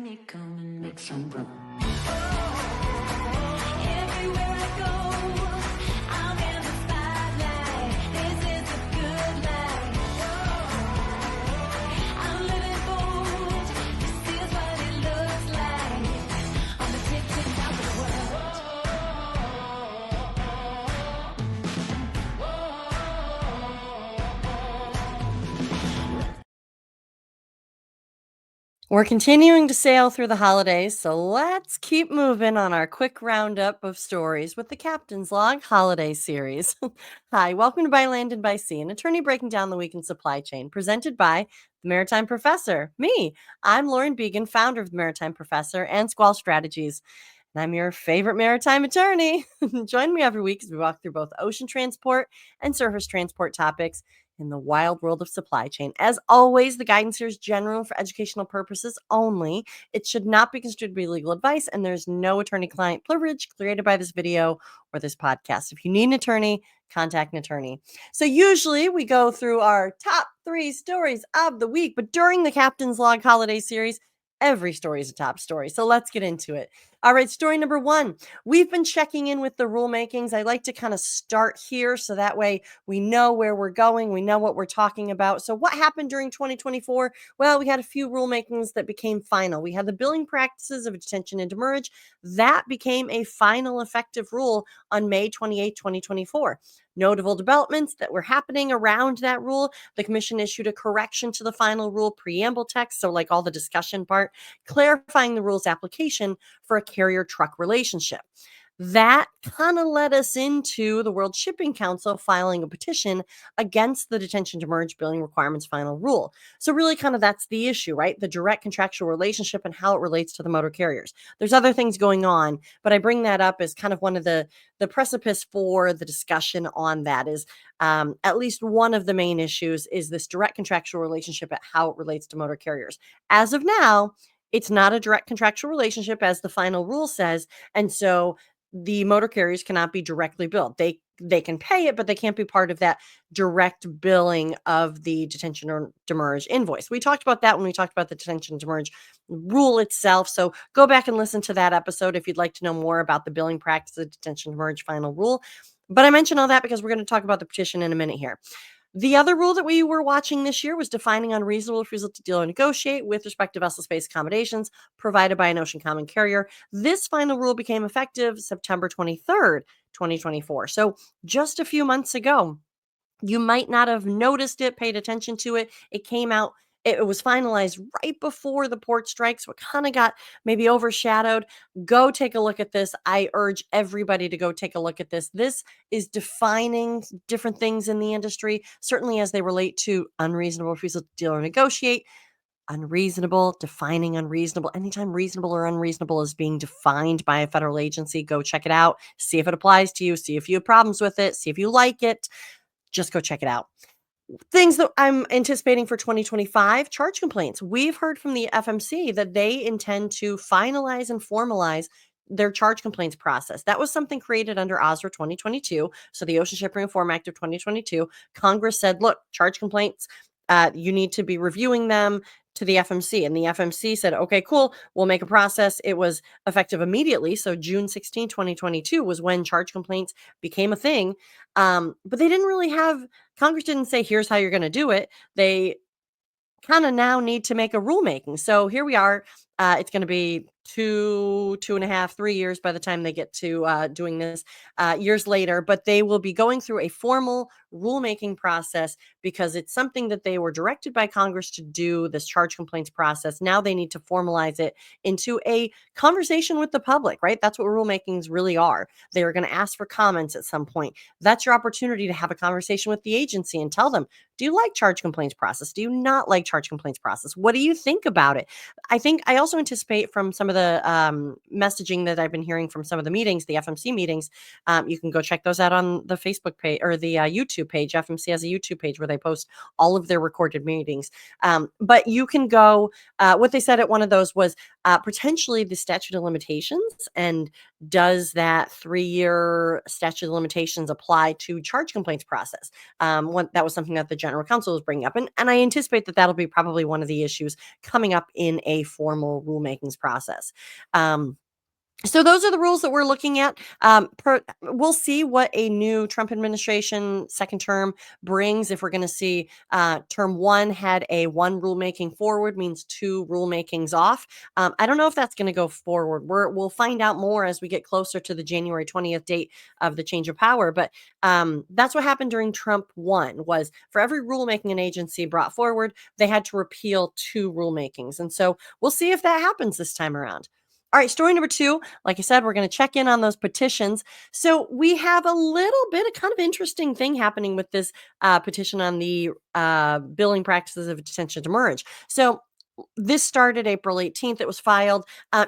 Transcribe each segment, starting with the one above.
Honey, come and make some room. Everywhere I go, I'm in the spotlight. This is a good life. I'm living bold. This is what it looks like. On the tick top of the world. We're continuing to sail through the holidays, so let's keep moving on our quick roundup of stories with the Captain's Log Holiday Series. Hi, welcome to By Land and By Sea, an attorney breaking down the week in supply chain, presented by the Maritime Professor, me. I'm Lauren Beagen, founder of the Maritime Professor and Squall Strategies, and I'm your favorite maritime attorney. Join me every week as we walk through both ocean transport and surface transport topics in the wild world of supply chain. As always, the guidance here is general for educational purposes only. It should not be construed to be legal advice, and there's no attorney-client privilege created by this video or this podcast. If you need an attorney, contact an attorney. So usually we go through our top 3 stories of the week, but during the Captain's Log Holiday Series, every story is a top story. So let's get into it. All right, story number 1. We've been checking in with the rulemakings. I like to kind of start here so that way we know where we're going. We know what we're talking about. So what happened during 2024? Well, we had a few rulemakings that became final. We had the billing practices of detention and demurrage. That became a final effective rule on May 28, 2024. Notable developments that were happening around that rule. The commission issued a correction to the final rule preamble text, so like all the discussion part, clarifying the rule's application for a carrier-truck relationship. That kind of led us into the World Shipping Council filing a petition against the detention demurrage billing requirements final rule. So really kind of that's the issue, right? The direct contractual relationship and how it relates to the motor carriers. There's other things going on, but I bring that up as kind of one of the precipice for the discussion on that is at least one of the main issues is this direct contractual relationship and how it relates to motor carriers. As of now, it's not a direct contractual relationship as the final rule says, and so the motor carriers cannot be directly billed. They can pay it, but they can't be part of that direct billing of the detention or demurrage invoice. We talked about that when we talked about the detention and demurrage rule itself. So go back and listen to that episode if you'd like to know more about the billing practice of detention and demurrage final rule. But I mentioned all that because we're going to talk about the petition in a minute here. The other rule that we were watching this year was defining unreasonable refusal to deal or negotiate with respect to vessel space accommodations provided by an ocean common carrier. This final rule became effective September 23rd, 2024. So just a few months ago. You might not have noticed it, paid attention to it. It came out, it was finalized right before the port strike, so it kind of got maybe overshadowed. Go take a look at this. I urge everybody to go take a look at this. This is defining different things in the industry, certainly as they relate to unreasonable refusal to deal or negotiate. Unreasonable, defining unreasonable. Anytime reasonable or unreasonable is being defined by a federal agency, go check it out. See if it applies to you. See if you have problems with it. See if you like it. Just go check it out. Things that I'm anticipating for 2025, charge complaints. We've heard from the FMC that they intend to finalize and formalize their charge complaints process. That was something created under OSRA 2022. So the Ocean Shipping Reform Act of 2022. Congress said, look, charge complaints, you need to be reviewing them to the FMC. And the FMC said, okay, cool, we'll make a process. It was effective immediately. So June 16, 2022 was when charge complaints became a thing. But they didn't really have, Congress didn't say, here's how you're going to do it. They kind of now need to make a rulemaking. So here we are. It's going to be 2.5, 3 years by the time they get to doing this years later, but they will be going through a formal rulemaking process because it's something that they were directed by Congress to do, this charge complaints process. Now they need to formalize it into a conversation with the public, right? That's what rulemakings really are. They are going to ask for comments at some point. That's your opportunity to have a conversation with the agency and tell them, do you like charge complaints process? Do you not like charge complaints process? What do you think about it? I also anticipate from some of the messaging that I've been hearing from some of the meetings, the FMC meetings, you can go check those out on the Facebook page or the YouTube page. FMC has a YouTube page where they post all of their recorded meetings. But you can go, what they said at one of those was potentially the statute of limitations, and does that 3-year statute of limitations apply to charge complaints process? That was something that the general counsel was bringing up, and I anticipate that that'll be probably one of the issues coming up in a formal rulemakings process. So those are the rules that we're looking at. We'll see what a new Trump administration second term brings. If we're going to see term one had a one rulemaking forward means two rulemakings off. I don't know if that's going to go forward. We'll find out more as we get closer to the January 20th date of the change of power. But that's what happened during Trump one, was for every rulemaking an agency brought forward, they had to repeal two rulemakings. And so we'll see if that happens this time around. All right, story number two, like I said, we're going to check in on those petitions. So we have a little bit of kind of interesting thing happening with this petition on the billing practices of detention demurrage. So this started April 18th. It was filed.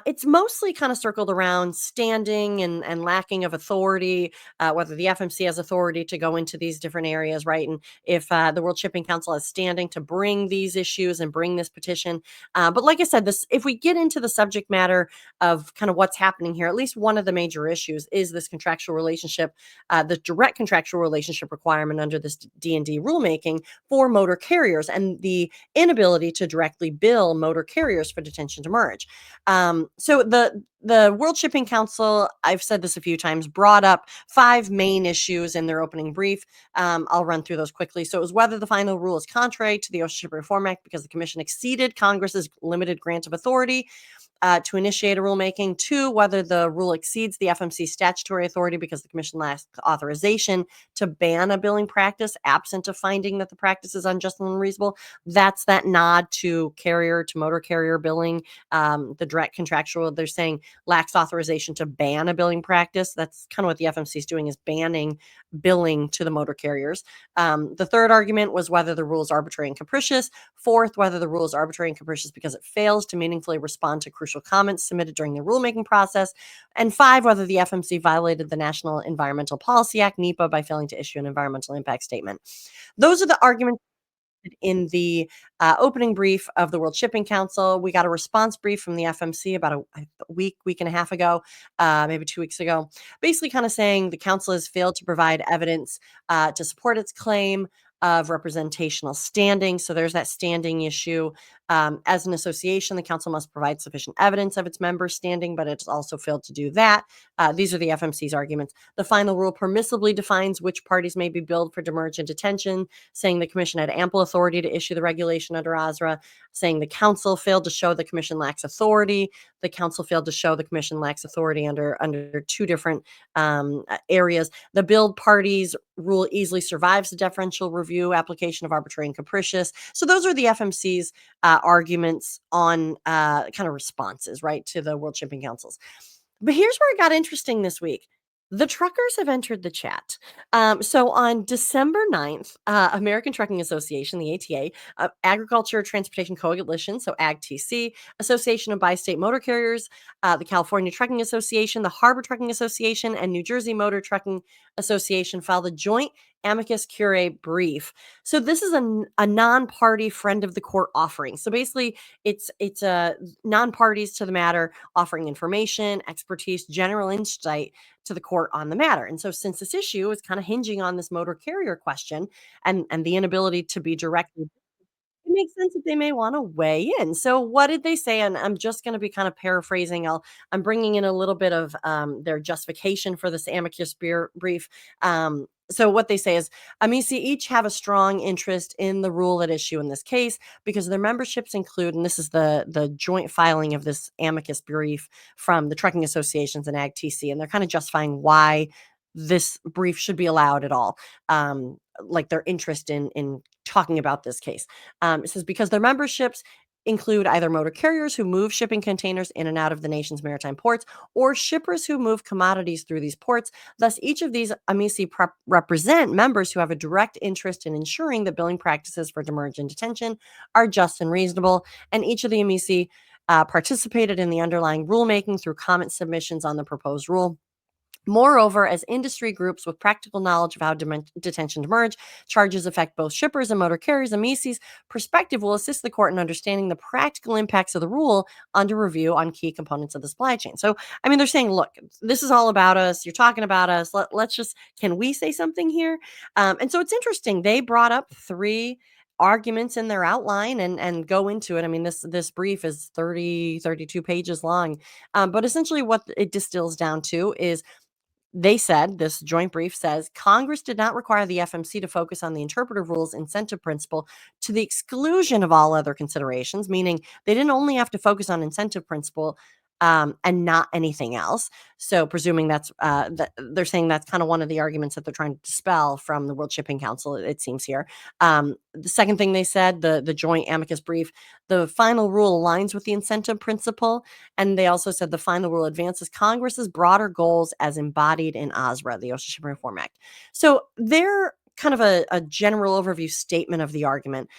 It's mostly kind of circled around standing and lacking of authority, whether the FMC has authority to go into these different areas, right? And if the World Shipping Council has standing to bring these issues and bring this petition. But like I said, if we get into the subject matter of kind of what's happening here, at least one of the major issues is this contractual relationship, the direct contractual relationship requirement under this D&D rulemaking for motor carriers, and the inability to directly bill motor carriers for detention demurrage. So the World Shipping Council, I've said this a few times, brought up 5 main issues in their opening brief. I'll run through those quickly. So it was whether the final rule is contrary to the Ocean Shipping Reform Act because the commission exceeded Congress's limited grant of authority to initiate a rulemaking. 2, whether the rule exceeds the FMC statutory authority because the commission lacks authorization to ban a billing practice absent a finding that the practice is unjust and unreasonable. That's that nod to motor carrier billing, the direct contractual. They're saying lacks authorization to ban a billing practice. That's kind of what the FMC is doing, is banning billing to the motor carriers. The third argument was whether the rule is arbitrary and capricious. 4th, whether the rule is arbitrary and capricious because it fails to meaningfully respond to crucial comments submitted during the rulemaking process. And 5, whether the FMC violated the National Environmental Policy Act, NEPA, by failing to issue an environmental impact statement. Those are the arguments in the opening brief of the World Shipping Council. We got a response brief from the FMC about a week and a half ago, maybe 2 weeks ago, basically kind of saying the council has failed to provide evidence to support its claim of representational standing. So there's that standing issue. As an association, the council must provide sufficient evidence of its members' standing, but it's also failed to do that. These are the FMC's arguments. The final rule permissibly defines which parties may be billed for demurrage and detention, saying the commission had ample authority to issue the regulation under OSRA, saying the council failed to show the commission lacks authority. The council failed to show the commission lacks authority under 2 different areas. The billed parties rule easily survives the deferential review application of arbitrary and capricious. So those are the FMC's arguments on kind of responses, right, to the World Shipping Councils. But here's where it got interesting this week. The truckers have entered the chat. So on December 9th, American Trucking Association, the ATA, Agriculture Transportation Coalition, so AgTC, Association of Bi-State Motor Carriers, the California Trucking Association, the Harbor Trucking Association, and New Jersey Motor Trucking Association filed a joint amicus curiae brief. So this is a non-party friend of the court offering. So basically, it's non-parties to the matter offering information, expertise, general insight to the court on the matter. And so since this issue is kind of hinging on this motor carrier question and the inability to be directly, it makes sense that they may want to weigh in. So what did they say? And I'm just going to be kind of paraphrasing. I'm bringing in a little bit of their justification for this amicus brief. So what they say is, Amici each have a strong interest in the rule at issue in this case because their memberships include, and this is the joint filing of this amicus brief from the trucking associations and AgTC, and they're kind of justifying why this brief should be allowed at all, like their interest in talking about this case. It says because their memberships include either motor carriers who move shipping containers in and out of the nation's maritime ports or shippers who move commodities through these ports. Thus, each of these amici represent members who have a direct interest in ensuring that billing practices for demurrage and detention are just and reasonable. And each of the amici participated in the underlying rulemaking through comment submissions on the proposed rule. Moreover, as industry groups with practical knowledge of how detentions emerge, charges affect both shippers and motor carriers, Amici's perspective will assist the court in understanding the practical impacts of the rule under review on key components of the supply chain. So, I mean, they're saying, look, this is all about us. You're talking about us. Let's just, can we say something here? And so it's interesting. They brought up three arguments in their outline and go into it. I mean, this brief is 32 pages long. But essentially what it distills down to is they said, this joint brief says, Congress did not require the FMC to focus on the interpretive rules incentive principle to the exclusion of all other considerations, meaning they didn't only have to focus on incentive principle and not anything else. So, presuming that's they're saying that's kind of one of the arguments that they're trying to dispel from the World Shipping Council. It seems here. The second thing they said, the joint amicus brief, the final rule aligns with the incentive principle, and they also said the final rule advances Congress's broader goals as embodied in OSRA, the Ocean Shipping Reform Act. So they're kind of a general overview statement of the argument.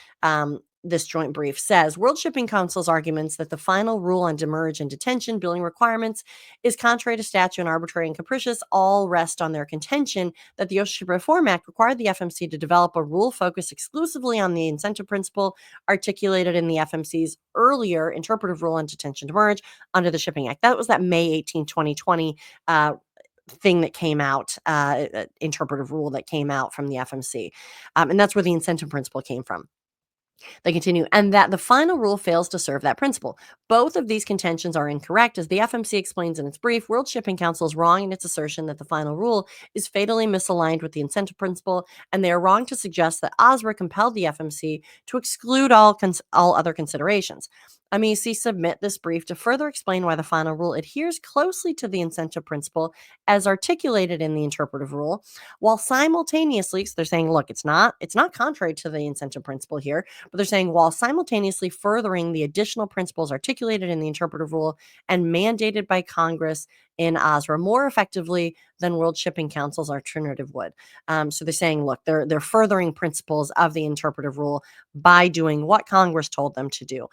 This joint brief says World Shipping Council's arguments that the final rule on demurrage and detention billing requirements is contrary to statute and arbitrary and capricious all rest on their contention that the Ocean Shipping Reform Act required the FMC to develop a rule focused exclusively on the incentive principle articulated in the FMC's earlier interpretive rule on detention demurrage under the Shipping Act. That was that May 18, 2020 thing that came out, interpretive rule that came out from the FMC. And that's where the incentive principle came from. They continue, and that the final rule fails to serve that principle. Both of these contentions are incorrect. As the FMC explains in its brief, World Shipping Council is wrong in its assertion that the final rule is fatally misaligned with the incentive principle, and they are wrong to suggest that OSRA compelled the FMC to exclude all other considerations. Amici submit this brief to further explain why the final rule adheres closely to the incentive principle as articulated in the interpretive rule, while simultaneously, so they're saying, look, it's not contrary to the incentive principle here, but they're saying while simultaneously furthering the additional principles articulated in the interpretive rule and mandated by Congress in OSRA more effectively than World Shipping Council's alternative would. So they're saying, look, they're furthering principles of the interpretive rule by doing what Congress told them to do.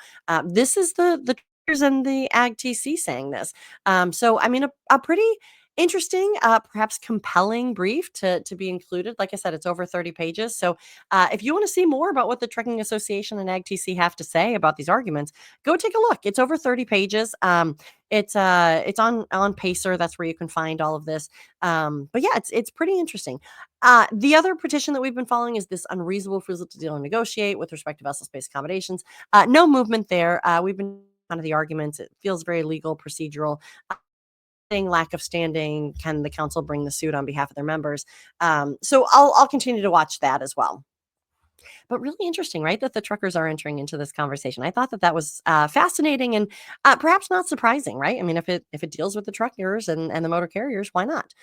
This is the Truckers and the AgTC saying this. So, I mean, a pretty interesting, perhaps compelling brief to be included. Like I said, it's over 30 pages. So if you want to see more about what the Trucking Association and AgTC have to say about these arguments, go take a look. It's over 30 pages. It's on Pacer. That's where you can find all of this. But yeah, it's pretty interesting. The other petition that we've been following is this unreasonable refusal to deal and negotiate with respect to vessel space accommodations. No movement there. We've been kind of the arguments. It feels very legal, procedural. Lack of standing. Can the council bring the suit on behalf of their members? So I'll continue to watch that as well. But really interesting, right? That the truckers are entering into this conversation. I thought that was fascinating and perhaps not surprising, right? I mean, if it deals with the truckers and the motor carriers, why not?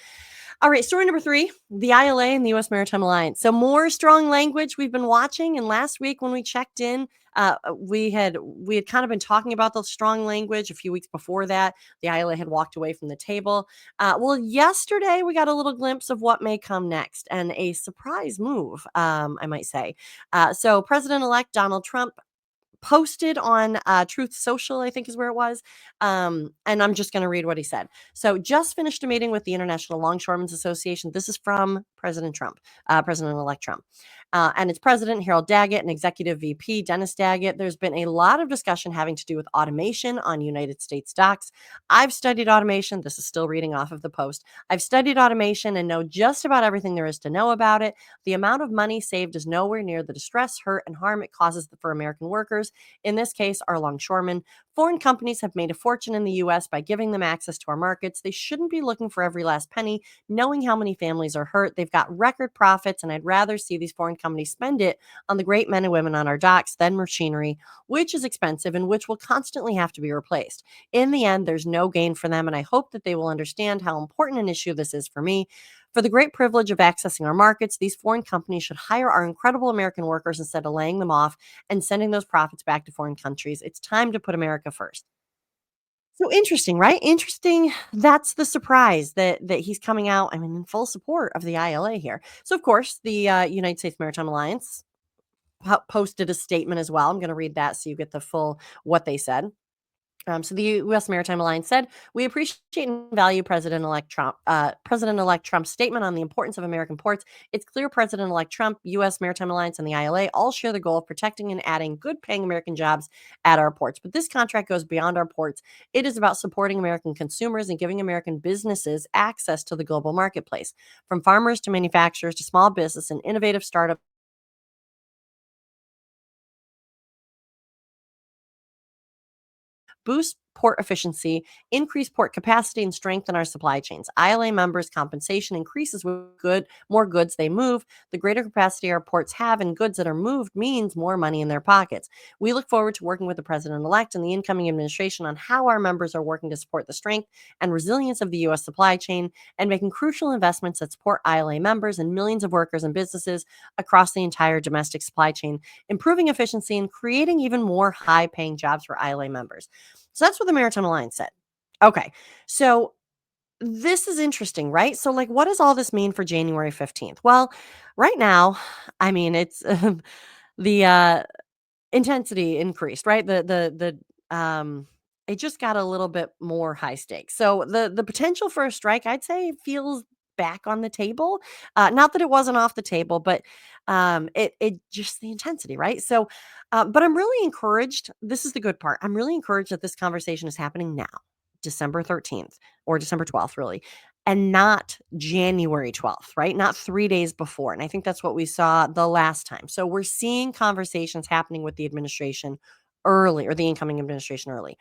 All right, story number 3, the ILA and the U.S. Maritime Alliance. So more strong language we've been watching, and last week when we checked in, we had kind of been talking about the strong language. A few weeks before that, the ILA had walked away from the table. Well, yesterday we got a little glimpse of what may come next, and a surprise move, I might say. So President-elect Donald Trump posted on Truth Social, I think is where it was. And I'm just going to read what he said. So, just finished a meeting with the International Longshoremen's Association. This is from President Trump, President-elect Trump. And its president, Harold Daggett, and executive VP, Dennis Daggett. There's been a lot of discussion having to do with automation on United States docks. I've studied automation. This is still reading off of the post. I've studied automation and know just about everything there is to know about it. The amount of money saved is nowhere near the distress, hurt, and harm it causes for American workers. In this case, our longshoremen. Foreign companies have made a fortune in the U.S. by giving them access to our markets. They shouldn't be looking for every last penny, knowing how many families are hurt. They've got record profits, and I'd rather see these foreign companies spend it on the great men and women on our docks than machinery, which is expensive and which will constantly have to be replaced. In the end, there's no gain for them, and I hope that they will understand how important an issue this is for me. For the great privilege of accessing our markets, these foreign companies should hire our incredible American workers instead of laying them off and sending those profits back to foreign countries. It's time to put America first. So interesting, right? Interesting. That's the surprise that he's coming out, I mean, in full support of the ILA here. So, of course, the United States Maritime Alliance posted a statement as well. I'm going to read that so you get the full what they said. So the U.S. Maritime Alliance said, "We appreciate and value President-elect Trump's statement on the importance of American ports. It's clear President-elect Trump, U.S. Maritime Alliance, and the ILA all share the goal of protecting and adding good-paying American jobs at our ports. But this contract goes beyond our ports. It is about supporting American consumers and giving American businesses access to the global marketplace, from farmers to manufacturers to small business and innovative startups." Boost port efficiency, increase port capacity, and strengthen our supply chains. ILA members' compensation increases with more goods they move. The greater capacity our ports have and goods that are moved means more money in their pockets. We look forward to working with the president-elect and the incoming administration on how our members are working to support the strength and resilience of the U.S. supply chain and making crucial investments that support ILA members and millions of workers and businesses across the entire domestic supply chain, improving efficiency and creating even more high-paying jobs for ILA members. So that's what the Maritime Alliance said. Okay. So this is interesting, right? So, like, what does all this mean for January 15th? Well, right now, I mean, it's the intensity increased, right? It just got a little bit more high stakes. So the potential for a strike, I'd say, feels back on the table. Not that it wasn't off the table, but it just the intensity, right? So, but I'm really encouraged. This is the good part. I'm really encouraged that this conversation is happening now, December 13th or December 12th, really, and not January 12th, right? Not 3 days before. And I think that's what we saw the last time. So we're seeing conversations happening with the administration early, or the incoming administration early.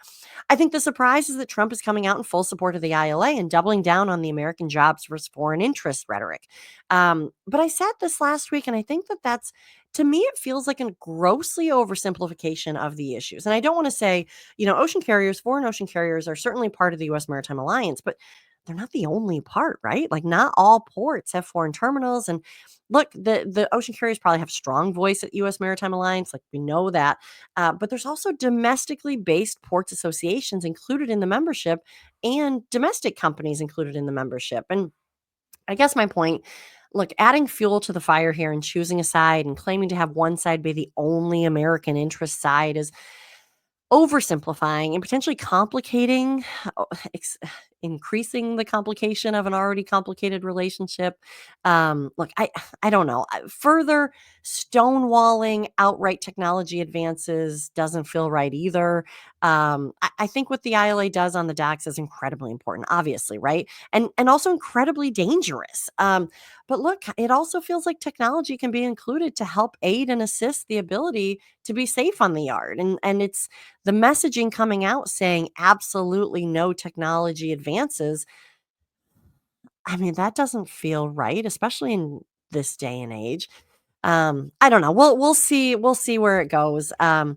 I think the surprise is that Trump is coming out in full support of the ILA and doubling down on the American jobs versus foreign interest rhetoric. But I said this last week, and I think that that's, to me, it feels like a grossly oversimplification of the issues. And I don't want to say, ocean carriers, foreign ocean carriers are certainly part of the U.S. Maritime Alliance, but they're not the only part, right? Like, not all ports have foreign terminals. And look, the ocean carriers probably have strong voice at U.S. Maritime Alliance, like we know that. But there's also domestically based ports associations included in the membership and domestic companies included in the membership. And I guess my point, look, adding fuel to the fire here and choosing a side and claiming to have one side be the only American interest side is oversimplifying and potentially complicating, oh, increasing the complication of an already complicated relationship. Look, I don't know. Further stonewalling outright technology advances doesn't feel right either. I think what the ILA does on the docks is incredibly important, obviously, right? And also incredibly dangerous. But look, it also feels like technology can be included to help aid and assist the ability to be safe on the yard. And it's the messaging coming out saying absolutely no technology advances. I mean, that doesn't feel right, especially in this day and age. I don't know. We'll see where it goes. Uh,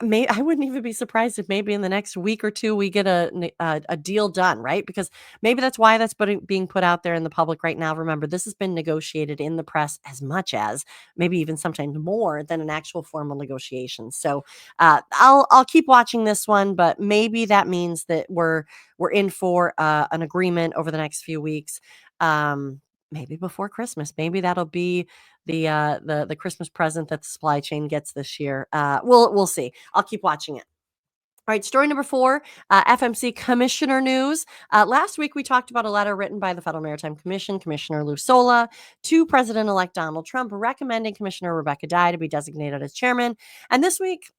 I wouldn't even be surprised if maybe in the next week or two we get a deal done, right? Because maybe that's why that's being put out there in the public right now. Remember, this has been negotiated in the press as much as, maybe even sometimes more than, an actual formal negotiation. So I'll keep watching this one, but maybe that means that we're in for an agreement over the next few weeks. Maybe before Christmas. Maybe that'll be the Christmas present that the supply chain gets this year. We'll see. I'll keep watching it. All right, story number 4, FMC commissioner news. Last week, we talked about a letter written by the Federal Maritime Commission, Commissioner Lou Sola, to President-elect Donald Trump, recommending Commissioner Rebecca Dye to be designated as chairman. And this week,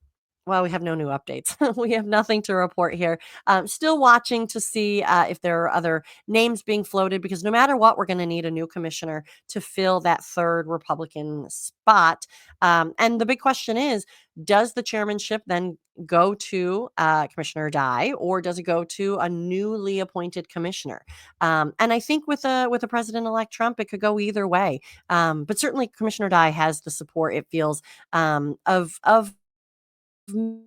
well, we have no new updates. We have nothing to report here. Still watching to see if there are other names being floated, because no matter what, we're going to need a new commissioner to fill that third Republican spot. And the big question is, does the chairmanship then go to Commissioner Dye, or does it go to a newly appointed commissioner? And I think with a President-elect Trump, it could go either way. But certainly Commissioner Dye has the support, it feels, of m-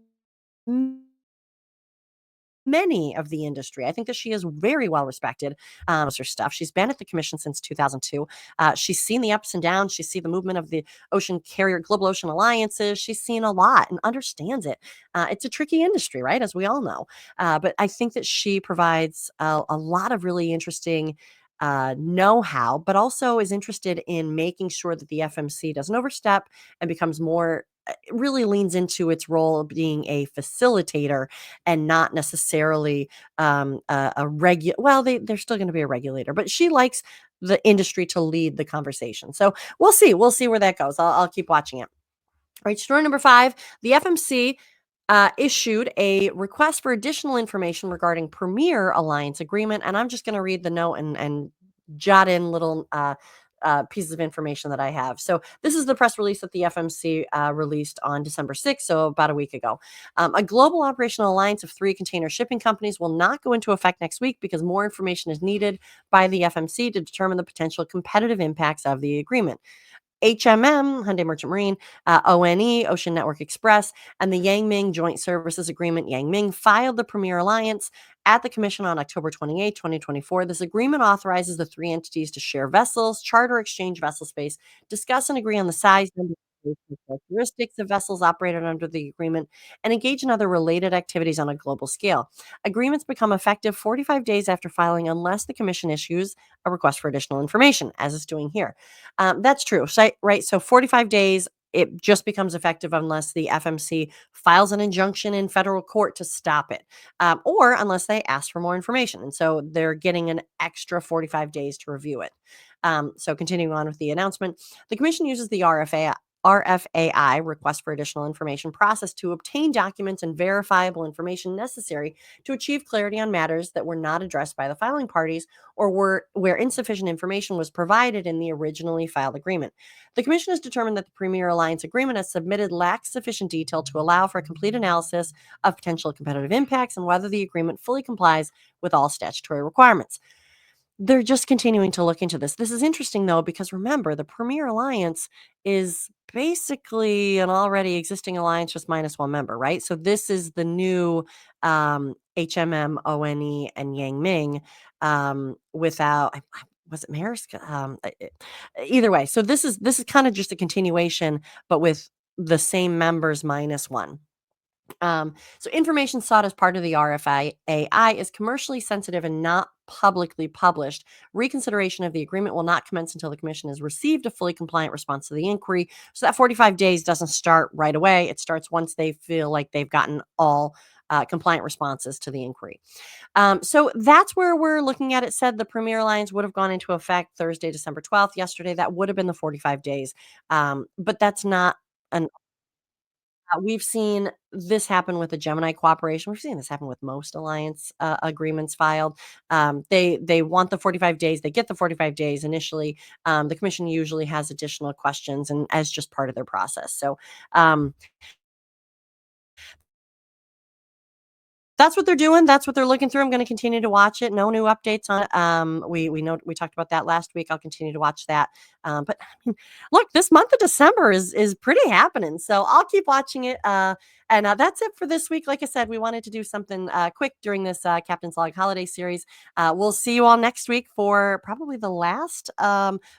many of the industry. I think that she is very well respected. Her stuff. She's been at the commission since 2002. She's seen the ups and downs. She's seen the movement of the ocean carrier, global ocean alliances. She's seen a lot and understands it. It's a tricky industry, right? As we all know. But I think that she provides a lot of really interesting know-how, but also is interested in making sure that the FMC doesn't overstep and becomes more really leans into its role of being a facilitator and not necessarily well, they're still going to be a regulator, but she likes the industry to lead the conversation. So we'll see where that goes. I'll keep watching it. All right, story number 5, the FMC issued a request for additional information regarding Premier Alliance agreement, and I'm just going to read the note and jot in little pieces of information that I have. So this is the press release that the FMC released on December 6th, so about a week ago. A global operational alliance of 3 container shipping companies will not go into effect next week because more information is needed by the FMC to determine the potential competitive impacts of the agreement. HMM, Hyundai Merchant Marine, ONE, Ocean Network Express, and the Yangming Joint Services Agreement, Yangming, filed the Premier Alliance at the Commission on October 28, 2024. This agreement authorizes the 3 entities to share vessels, charter exchange vessel space, discuss and agree on the size, number, and characteristics of vessels operated under the agreement, and engage in other related activities on a global scale. Agreements become effective 45 days after filing unless the Commission issues a request for additional information, as it's doing here. That's true, right? So 45 days, it just becomes effective unless the FMC files an injunction in federal court to stop it, or unless they ask for more information. And so they're getting an extra 45 days to review it. So continuing on with the announcement, the Commission uses the RFAI, request for additional information process, to obtain documents and verifiable information necessary to achieve clarity on matters that were not addressed by the filing parties or where insufficient information was provided in the originally filed agreement. The Commission has determined that the Premier Alliance agreement as submitted lacks sufficient detail to allow for a complete analysis of potential competitive impacts and whether the agreement fully complies with all statutory requirements. They're just continuing to look into this. This is interesting, though, because remember, the Premier Alliance is basically an already existing alliance, just minus one member, right? So this is the new HMM, ONE, and Yangming without. Was it Maersk? Either way, so this is kind of just a continuation, but with the same members minus one. So information sought as part of the RFAI is commercially sensitive and not publicly published. Reconsideration of the agreement will not commence until the Commission has received a fully compliant response to the inquiry. So that 45 days doesn't start right away. It starts once they feel like they've gotten all compliant responses to the inquiry. So that's where we're looking at. It said the Premier Alliance would have gone into effect Thursday, December 12th. Yesterday, that would have been the 45 days. But that's not an we've seen this happen with the Gemini cooperation. We've seen this happen with most alliance agreements filed. They want the 45 days. They get the 45 days initially. The Commission usually has additional questions and as just part of their process. So that's what they're doing. That's what they're looking through. I'm going to continue to watch it. No new updates on it. We know we talked about that last week. I'll continue to watch that. But I mean, look, this month of December is pretty happening. So I'll keep watching it. And that's it for this week. Like I said, we wanted to do something quick during this Captain's Log holiday series. We'll see you all next week for probably the last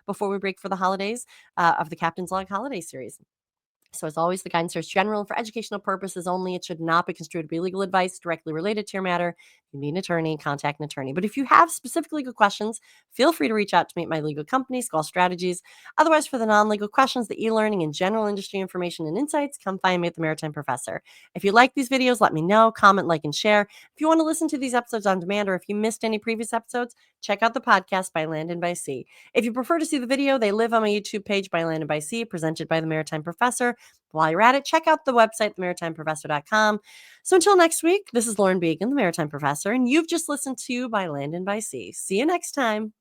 before we break for the holidays of the Captain's Log holiday series. So, as always, the guidance here is general and for educational purposes only. It should not be construed to be legal advice directly related to your matter. If you need an attorney, contact an attorney. But if you have specific legal questions, feel free to reach out to me at my legal company, Squall Strategies. Otherwise, for the non-legal questions, the e-learning and general industry information and insights, come find me at the Maritime Professor. If you like these videos, let me know. Comment, like, and share. If you want to listen to these episodes on demand, or if you missed any previous episodes, check out the podcast By Land and by Sea. If you prefer to see the video, they live on my YouTube page, By Land and by Sea, presented by the Maritime Professor. While you're at it, check out the website, maritimeprofessor.com. So until next week, this is Lauren Beagen, the Maritime Professor, and you've just listened to By Land and by Sea. See you next time.